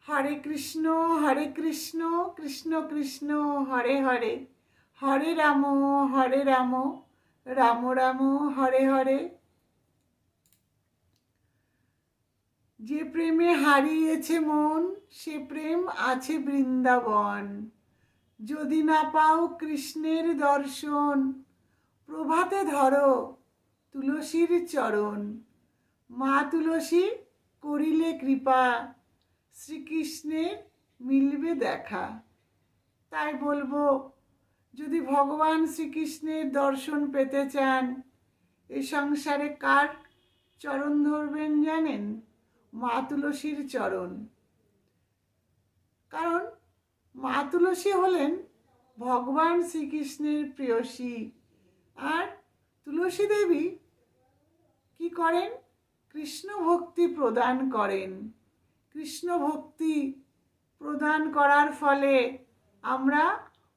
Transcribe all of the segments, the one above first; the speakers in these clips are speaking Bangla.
হরে কৃষ্ণ কৃষ্ণ কৃষ্ণ হরে হরে, হরে রাম রাম রাম হরে হরে। যে প্রেমে হারিয়েছে মন, সে প্রেম আছে বৃন্দাবন। যদি না পাও কৃষ্ণের দর্শন, প্রভাতে ধরো তুলসীর চরণ। মা তুলসী করিলে কৃপা, শ্রীকৃষ্ণের মিলবে দেখা। তাই বলবো, যদি ভগবান শ্রীকৃষ্ণের দর্শন পেতে চান, এই সংসারে কার চরণ ধরবেন জানেন? মা তুলসীর চরণ। কারণ মা তুলসী হলেন ভগবান শ্রীকৃষ্ণের প্রেয়সী। আর তুলসী দেবী কি করেন? কৃষ্ণ ভক্তি প্রদান করেন। কৃষ্ণ ভক্তি প্রদান করার ফলে আমরা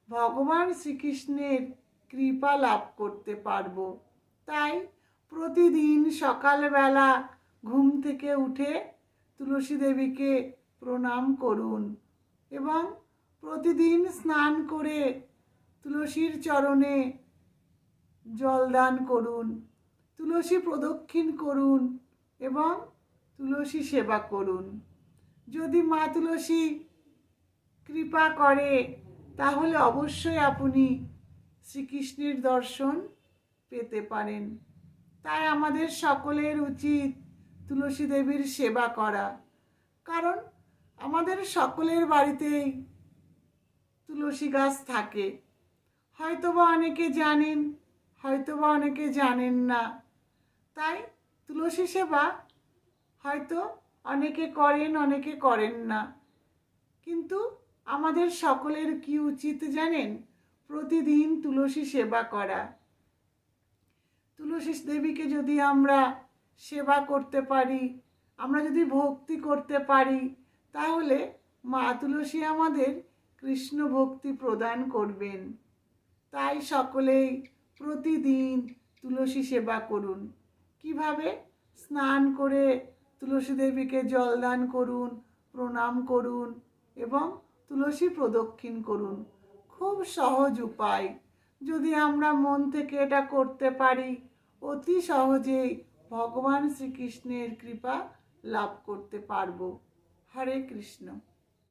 ভগবান শ্রীকৃষ্ণের কৃপা লাভ করতে পারব। তাই প্রতিদিন সকালবেলা ঘুম থেকে উঠে তুলসী দেবীকে প্রণাম করুন এবং প্রতিদিন স্নান করে তুলসীর চরণে জলদান করুন, তুলসী প্রদক্ষিণ করুন এবং তুলসী সেবা করুন। যদি মা তুলসী কৃপা করে, তাহলে অবশ্যই আপনি শ্রীকৃষ্ণের দর্শন পেতে পারেন। তাই আমাদের সকলের উচিত তুলসী দেবীর সেবা করা। কারণ আমাদের সকলের বাড়িতেই তুলসী গাছ থাকে। হয়তোবা অনেকে জানেন, হয়তোবা অনেকে জানেন না। তাই তুলসী সেবা হয়তো অনেকে করেন, অনেকে করেন না। কিন্তু আমাদের সকলের কি উচিত জানেন? প্রতিদিন তুলসী সেবা করা। তুলসী দেবীকে যদি আমরা সেবা করতে পারি, আমরা যদি ভক্তি করতে পারি, তাহলে মা তুলসী আমাদের কৃষ্ণ ভক্তি প্রদান করবেন। তাই সকলেই প্রতিদিন তুলসী সেবা করুন। কিভাবে? স্নান করে তুলসী দেবীকে জলদান করুন, প্রণাম করুন এবং তুলসী প্রদক্ষিণ করুন। খুব সহজ উপায়। যদি আমরা মন থেকে এটা করতে পারি, অতি সহজেই ভগবান শ্রীকৃষ্ণের কৃপা লাভ করতে পারব। হরে কৃষ্ণ।